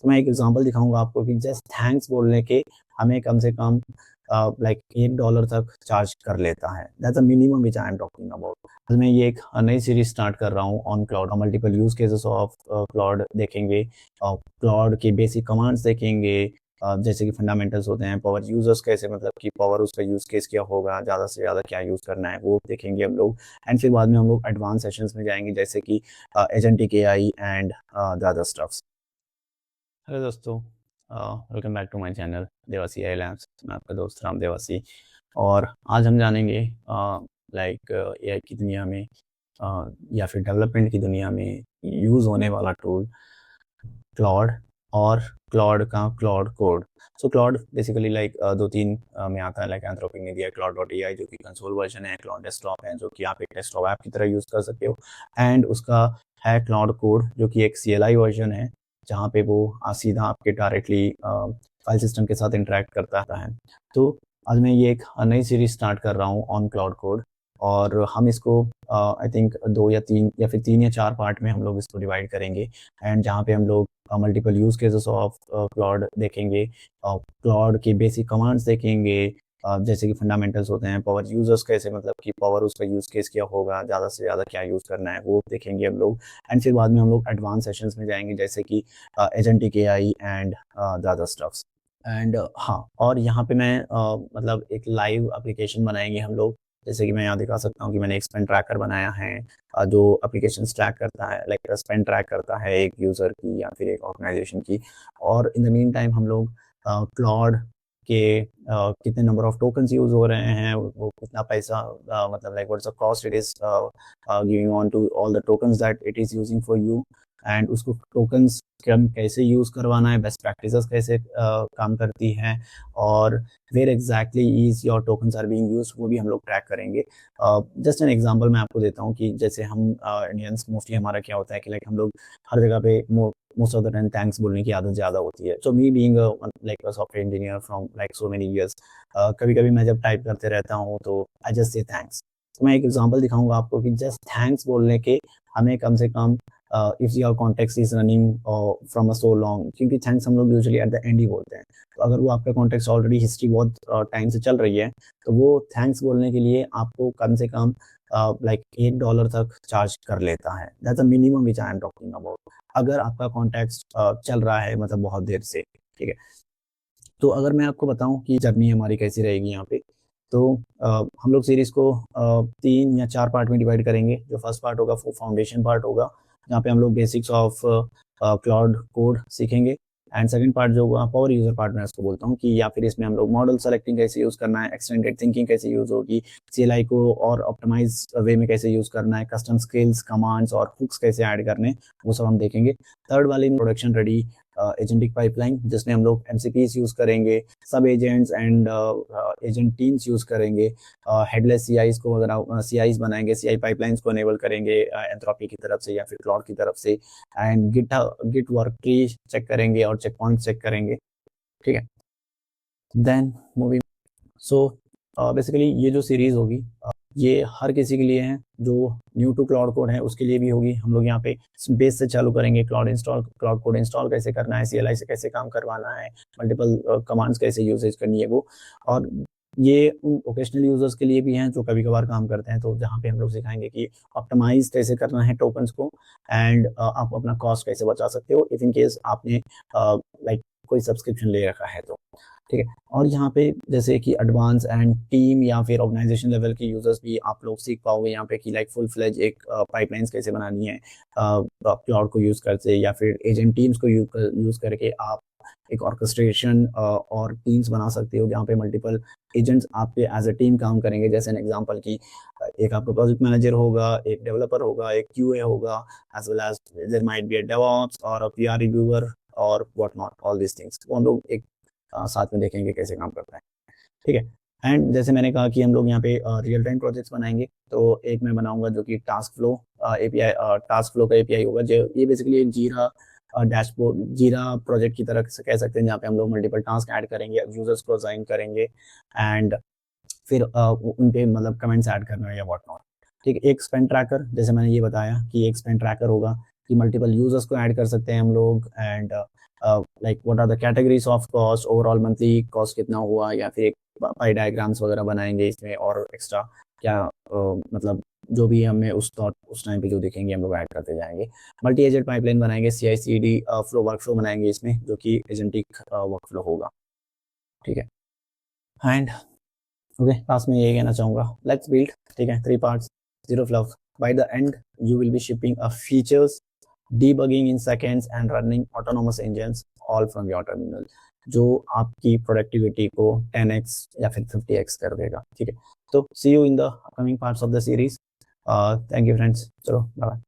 तो मैं एक एग्जांपल दिखाऊँगा आपको कि जस्ट थैंक्स बोलने के हमें कम से कम लाइक $1 तक चार्ज कर लेता है। That's the minimum which I am talking about. तो मैं ये एक नई सीरीज़ स्टार्ट कर रहा हूँ on cloud. Multiple use cases of cloud देखेंगे, क्लाउड के बेसिक कमांड्स देखेंगे, जैसे कि फंडामेंटल्स होते हैं, पावर यूज़र्स कैसे, मतलब कि पावर उसका यूज़ केस क्या होगा, ज़्यादा से ज़्यादा क्या यूज़ करना है, वो देखेंगे हम लोग। एंड फिर बाद में हम लोग एडवांस सेशंस में जाएँगे, जैसे कि agentic AI and the other stuffs. Hello दोस्तों, welcome back to my channel Devasi AI labs. मैं आपका दोस्त राम देवासी, और आज हम जानेंगे लाइक एआई की दुनिया में या फिर डेवलपमेंट की दुनिया में यूज़ होने वाला टूल क्लाउड, और क्लाउड का cloud code. So cloud basically like 2-3 में आता है। लाइक एंथ्रोपिक ने दिया क्लाउड डॉट एआई, जो कि कंसोल वर्जन है। क्लाउड डेस्कटॉप है, जो कि आप एक डेस्कटॉप ऐप की तरह यूज़ कर सकते हो। एंड उसका है क्लाउड कोड, जो कि एक सीएलआई वर्जन है, जहाँ पे वो सीधा आपके डायरेक्टली फाइल सिस्टम के साथ इंटरेक्ट करता है। तो आज मैं ये एक नई सीरीज स्टार्ट कर रहा हूँ ऑन क्लाउड कोड, और हम इसको आई थिंक 2 या 3 या फिर 3 या 4 पार्ट में हम लोग इसको डिवाइड करेंगे। एंड जहाँ पे हम लोग multiple use cases of cloud देखेंगे, क्लाउड के बेसिक कमांड्स देखेंगे, जैसे कि फंडामेंटल्स होते हैं, पावर यूज़र्स कैसे, मतलब कि पावर उसका यूज़ केस क्या होगा, ज़्यादा से ज़्यादा क्या यूज़ करना है, वो देखेंगे हम लोग। एंड फिर बाद में हम लोग एडवांस सेशंस में जाएँगे, जैसे कि agentic AI and the other stuffs. And हाँ, और यहाँ पे मैं मतलब एक लाइव एप्लीकेशन बनाएँगे हम लोग। जैसे कि मैं यहाँ दिखा सकता हूँ कि मैंने एक स्पेन ट्रैकर बनाया है, जो एप्लीकेशंस ट्रैक करता है, लाइक स्पेन ट्रैक करता है एक यूज़र की या फिर एक ऑर्गेनाइजेशन की। और इन द मीन टाइम हम लोग क्लाउड के कितने नंबर ऑफ टोकन्स यूज़ हो रहे हैं, वो कितना पैसा, मतलब like what's the cost it is giving on to all the tokens that it is using for you. And उसको टोकन्स हम कैसे यूज़ करवाना है, बेस्ट प्रैक्टिसेस कैसे काम करती हैं, और where exactly is your tokens are being used, वो भी हम लोग ट्रैक करेंगे। जस्ट एन एग्जांपल मैं आपको देता हूँ कि जैसे हम इंडियंस मोस्टली हमारा क्या होता है कि लाइक हम लोग हर जगह पे most of the time thanks बोलने की आदत ज़्यादा होती है। So me being like a software engineer from like so many years, कभी-कभी मैं जब टाइप करते रहता हूँ तो आई जस्ट से थैंक्स। तो मैं एक एग्जांपल दिखाऊँगा आपको कि जस्ट थैंक्स बोलने के हमें कम से come if your context is running from a so long, क्योंकि थैंक्स हम लोग usually at the and he बोलते हैं। तो अगर वो आपका कॉन्टेक्स्ट ऑलरेडी हिस्ट्री बहुत टाइम से चल रही है, तो वो थैंक्स बोलने के लिए आपको कम से कम लाइक $1 तक चार्ज कर लेता है। That's the minimum which I am talking about. अगर आपका कॉन्टेक्स्ट चल रहा है मतलब बहुत देर से, ठीक है। तो अगर मैं आपको बताऊँ कि जर्नी हमारी कैसी रहेगी यहाँ पे, तो हम लोग सीरीज़ को 3 या 4 पार्ट में डिवाइड करेंगे। जो फर्स्ट पार्ट होगा वो फाउंडेशन पार्ट होगा, जहाँ पे हम लोग बेसिक्स ऑफ क्लाउड कोड सीखेंगे। एंड सेकंड पार्ट जो होगा पावर यूज़र पार्ट, मैं उसको बोलता हूँ कि या फिर इसमें हम लोग मॉडल सेलेक्टिंग कैसे यूज़ करना है, एक्सटेंडेड थिंकिंग कैसे यूज़ होगी, सीएलआई को और ऑप्टिमाइज़ वे में कैसे यूज़ करना है, कस्टम स्किल्स, कमांड्स और हुक्स कैसे ऐड करने हैं, वो सब हम देखेंगे। थर्ड वाले में प्रोडक्शन रेडी एजेंटिक पाइपलाइन, जिसमें हम लोग एमसीपीस यूज़ करेंगे, सब agents and agent teams use करेंगे, हेडलेस सीआईज़ को अगर आप सीआईज़ बनाएंगे, सीआई पाइपलाइंस को इनेबल करेंगे एंथ्रोपी की तरफ से या फिर क्लाउड की तरफ से। And git work tree check करेंगे और चेक पॉइंट चेक करेंगे, ठीक है। देन मूविंग, सो बेसिकली ये जो सीरीज़ होगी ये हर किसी के लिए है जो न्यू टू क्लाउड कोड है, उसके लिए भी होगी। हम लोग यहाँ पे बेस से चालू करेंगे, क्लाउड कोड इंस्टॉल कैसे करना है, सीएलआई से कैसे काम करवाना है, मल्टीपल कमांड्स कैसे यूजेज करनी है वो। और ये ओकेशनल यूजर्स के लिए भी हैं जो कभी कभार काम करते हैं, तो जहाँ पे हम लोग सिखाएंगे कि ऑप्टिमाइज कैसे करना है टोकन्स को, एंड आप अपना कॉस्ट कैसे बचा सकते हो इफ इन केस आपने लाइक कोई सब्सक्रिप्शन ले रखा है तो, ठीक है। और यहाँ पे जैसे कि एडवांस एंड टीम या फिर ऑर्गेनाइजेशन लेवल के यूजर्स भी आप लोग सीख पाओगे यहाँ पे कि लाइक फुल फ्लेज एक पाइपलाइंस कैसे बनानी है क्लाउड को यूज करके, या फिर एजेंट टीम्स को यूज करके आप एक ऑर्केस्ट्रेशन और टीम्स बना सकते हो, जहाँ पे मल्टीपल एजेंट्स आप पे एज अ टीम काम करेंगे। जैसे एन एग्जांपल की एक आपका प्रोजेक्ट मैनेजर होगा, एक डेवलपर होगा, एक क्यूए होगा, as well as there might be a DevOps और अ पीआर रिव्यूअर और what not, all these things वो हम लोग एक साथ में देखेंगे कैसे काम करता है, ठीक है। एंड जैसे मैंने कहा कि हम लोग यहाँ पे रियल टाइम प्रोजेक्ट्स बनाएंगे, तो एक मैं बनाऊंगा जो कि task flow API, task flow का एपीआई होगा, जो ये बेसिकली एक जीरा डैशबोर्ड, जीरा प्रोजेक्ट की तरह से कह सकते हैं, जहाँ पे हम लोग मल्टीपल टास्क ऐड करेंगे, यूजर्स को असाइन करेंगे, एंड फिर उन पे मतलब कमेंट्स ऐड करना है या व्हाट नॉट, ठीक है। एक स्पेन ट्रैकर, जैसे मैंने ये बताया कि एक स्पेन ट्रैकर होगा, कि मल्टीपल यूजर्स को ऐड कर सकते हैं हम लोग, and like what are the categories of cost, overall monthly cost कितना हुआ, या फिर एक पाई डायग्राम्स वगैरह बनाएंगे इसमें, और एक्स्ट्रा क्या मतलब जो भी हमें उस टाइम पे जो दिखेंगे हम लोग ऐड करते जाएंगे। मल्टी एजेंट पाइपलाइन बनाएंगे, CI/CD फ्लो वर्कफ्लो बनाएंगे इसमें, जो कि एजेंटिक वर्कफ्लो होगा, ठीक है। एंड ओके, लास्ट में यही कहना चाहूँगा, लेट्स बिल्ड, ठीक है, 3 parts, 0 fluff. By the end you will be shipping a features, debugging in seconds and running autonomous engines all from your terminal, जो आपकी प्रोडक्टिविटी को 10x या फिर 50x कर देगा, ठीक है। तो see you in the upcoming parts of the series. Thank you friends, चलो बाय।